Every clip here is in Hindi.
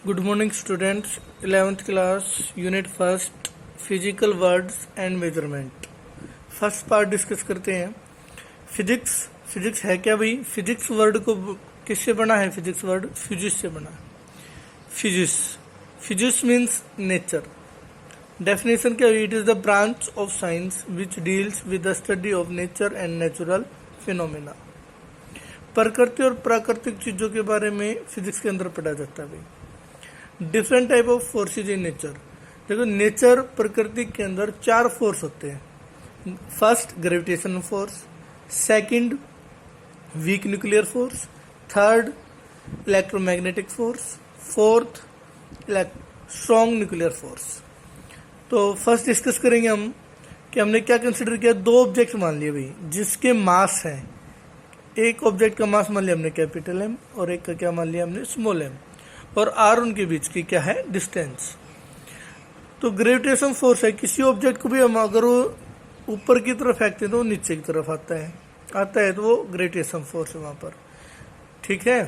Good morning students. 11th class unit first physical words and measurement. First part discuss करते हैं। फिजिक्स। फिजिक्स है क्या भाई? फिजिक्स वर्ड को किससे बना है? फिजिक्स वर्ड फिजिक्स से बना है। Physics physics means nature. Definition क्या हुई? It is the branch of science which deals with the study of nature and natural phenomena. प्रकृति और प्राकृतिक चीजों के बारे में फिजिक्स के अंदर पढ़ा जाता है भाई। Different type of forces in nature. देखो, नेचर प्रकृति के अंदर 4 फोर्स होते हैं। First gravitational force, second week nuclear force, third electromagnetic force, fourth strong nuclear force. तो फर्स्ट डिस्कस करेंगे हम कि हमने क्या कंसिडर किया। 2 ऑब्जेक्ट मान लिए भाई जिसके मास है। एक ऑब्जेक्ट का मास मान लिया हमने कैपिटल एम और एक का क्या मान लिया हमने स्मॉल एम, और आर उनके बीच की क्या है? डिस्टेंस। तो ग्रेविटेशन फोर्स है। किसी ऑब्जेक्ट को भी हम अगर वो ऊपर की तरफ फेंकते हैं तो वो नीचे की तरफ आता है तो वो ग्रेविटेशन फोर्स है वहां पर। ठीक है।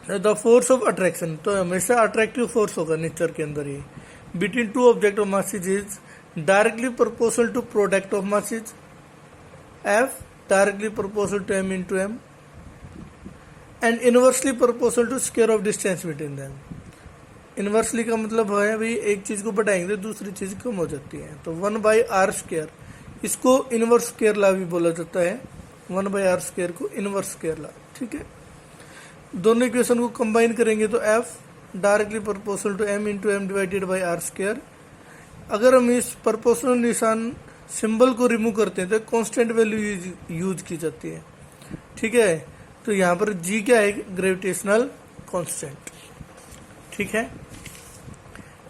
द फोर्स ऑफ अट्रैक्शन, तो हमेशा अट्रैक्टिव फोर्स होगा नेचर के अंदर ही। Between 2 object of masses is directly proportional to product of masses F, directly proportional to M into M, and inversely proportional to square of distance between them. Inversely का मतलब है भाई एक चीज को बढ़ाएंगे तो दूसरी चीज कम हो जाती है। तो 1/r², इसको इनवर्स स्क्वायर लॉ भी बोला जाता है। 1/r² को इनवर्स स्क्वायर लॉ। ठीक है। दोनों इक्वेशन को कंबाइन करेंगे तो f directly proportional to m into m divided by r²। अगर हम इस प्रोपोर्शनल निशान सिंबल को रिमूव करते हैं तो कांस्टेंट वैल्यू यूज की जाती है। ठीक है। तो यहाँ पर g क्या है? Gravitational constant. ठीक है।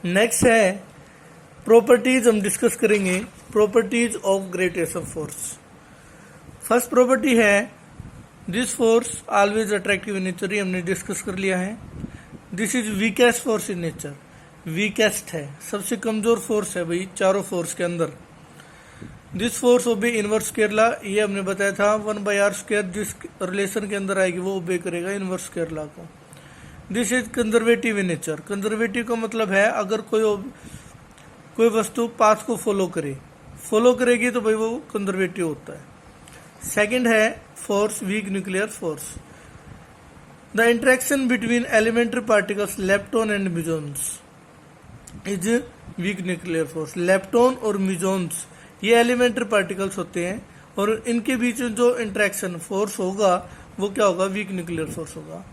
नेक्स्ट है प्रॉपर्टीज। हम डिस्कस करेंगे properties of gravitation force. First property है this force always attractive in nature. ये हमने डिस्कस कर लिया है। This is weakest force in nature. Weakest है, सबसे कमजोर फोर्स है भाई चारों फोर्स के अंदर। This force obey inverse square law, ये हमने बताया था। 1/r², जिस रिलेशन के अंदर आएगी वो ओबे करेगा इनवर्स स्क्वायर लॉ को। This is conservative in nature. Conservative का मतलब है अगर कोई वस्तु पाथ को फॉलो करेगी तो भाई वो कंजर्वेटिव होता है। सेकंड है force weak nuclear force. The interaction between elementary particles lepton and mesons is weak nuclear force. Lepton और म्यूजॉन्स ये एलिमेंट्री पार्टिकल्स होते हैं और इनके बीच में जो इंटरेक्शन फोर्स होगा वो क्या होगा? वीक न्यूक्लियर फोर्स होगा।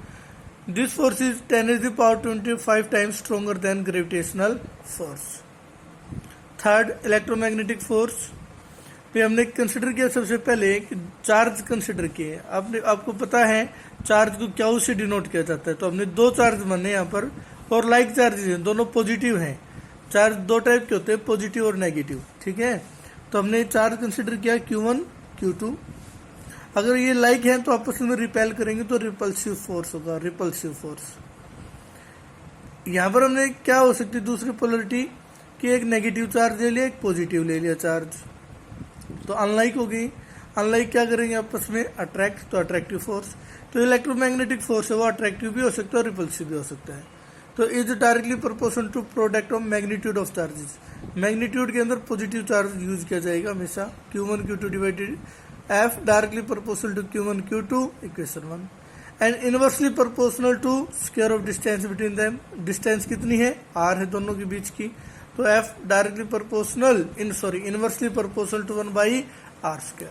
This force is 10⁻25 times stronger then gravitational force. Third electromagnetic force पे हमने कंसिडर किया सबसे पहले कि चार्ज कंसिडर किए। आपको पता है चार्ज को क्या से डिनोट किया जाता है। तो हमने 2 चार्ज माने यहाँ पर और लाइक चार्जेस हैं, दोनों पॉजिटिव हैं। चार्ज 2 टाइप के होते हैं, पॉजिटिव और नेगेटिव। ठीक है। तो हमने चार्ज कंसिडर किया Q1 Q2। अगर ये लाइक है तो आपस में रिपेल करेंगे तो रिपल्सिव फोर्स होगा, रिपल्सिव फोर्स। यहां पर हमने क्या हो सकती है दूसरी पोलरिटी कि एक नेगेटिव चार्ज ले लिया, एक पॉजिटिव ले लिया चार्ज, तो अनलाइक हो गई। अनलाइक क्या करेंगे आपस में? अट्रैक्ट, तो अट्रैक्टिव फोर्स। तो इलेक्ट्रोमैग्नेटिक फोर्स है वो अट्रैक्टिव भी हो सकता है और रिपल्सिव भी हो सकता है। तो is directly proportional to product of magnitude of charges. Magnitude के अंदर पॉजिटिव चार्ज यूज किया जाएगा हमेशा। Q1 Q2 divided F directly proportional to Q1 Q2 equation 1 and inversely proportional to square of distance between them. Distance कितनी है? r है दोनों के बीच की। तो F directly proportional inversely proportional to 1/r²।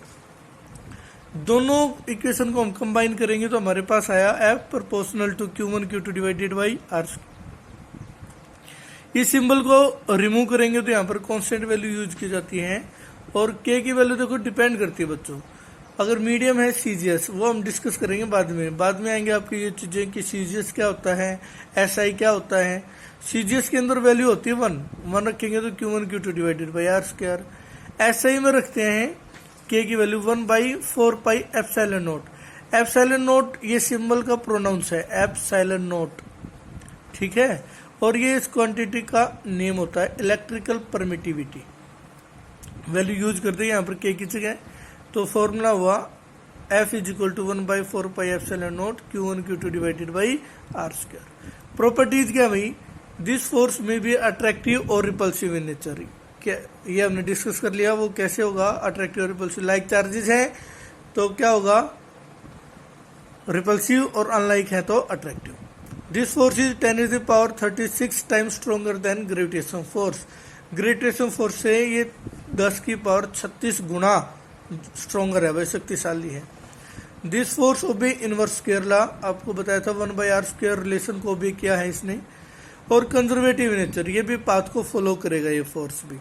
दोनों इक्वेशन को हम कंबाइन करेंगे तो हमारे पास आया F proportional to Q1 Q2 divided by r²। इस सिंबल को रिमूव करेंगे तो यहाँ पर कांस्टेंट वैल्यू यूज की जाती है और k की वैल्यू देखो डिपेंड करती है बच्चों। अगर मीडियम है CGS, वो हम डिस्कस करेंगे बाद में आएंगे आपकी ये चीजें कि CGS क्या होता है, SI क्या होता है। CGS के अंदर वैल्यू होती है 1 रखेंगे तो Q1 Q2 divided by r²। SI में रखते हैं k की वैल्यू 1/4πε0। ε0 ये सिंबल का प्रोनाउंस है, ε0। ठीक है। और ये इस क्वांटिटी का नेम होता है इलेक्ट्रिकल परमिटिविटी। वैल्यू यूज करते हैं यहाँ पर k की जगह। तो फॉर्मूला हुआ F is equal to 1/4πε0 Q1 Q2 divided by r²। Properties क्या भाई, दिस फोर्स में बी अट्रैक्टिव और रिपल्सिव इन नेचर, क्या ये हमने डिस्कस कर लिया, वो कैसे होगा अट्रैक्टिव और रिपल्सिव। लाइक चार्जेस है तो क्या होगा रिपल्सिव और अनलाइक है तो attractive. This force is 10⁻36 times stronger than gravitation force, gravitation force से ये 10⁻36 गुना स्ट्रोंगर है, भाई शक्तिशाली है। This force obey inverse square law, आपको बताया था 1/r² रिलेशन को ओबे किया है इसने, और कंजर्वेटिव नेचर, ये भी पाथ को फॉलो करेगा ये फोर्स भी।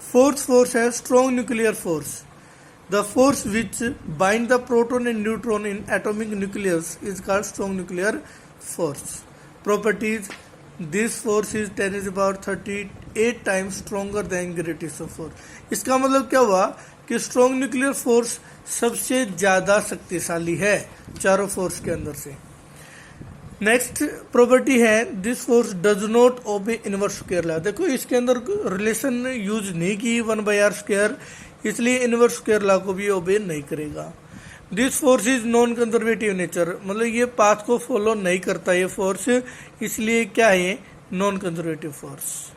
फोर्स है strong nuclear force, the force which bind the proton and neutron in atomic nucleus is called strong nuclear force. Properties, this force is 10⁻38 times stronger than gravitation force. इसका मतलब क्या हुआ कि स्ट्रॉन्ग न्यूक्लियर फोर्स सबसे ज्यादा शक्तिशाली है चारों फोर्स के अंदर से। नेक्स्ट प्रॉपर्टी है this force does not obey inverse square law. देखो इसके अंदर रिलेशन यूज नहीं की 1/r², इसलिए इनवर्स स्क्वायर लॉ को भी ओबे नहीं करेगा। This force is non conservative nature, मतलब ये पाथ को फॉलो नहीं करता ये फोर्स, इसलिए क्या है नॉन कंजर्वेटिव फोर्स।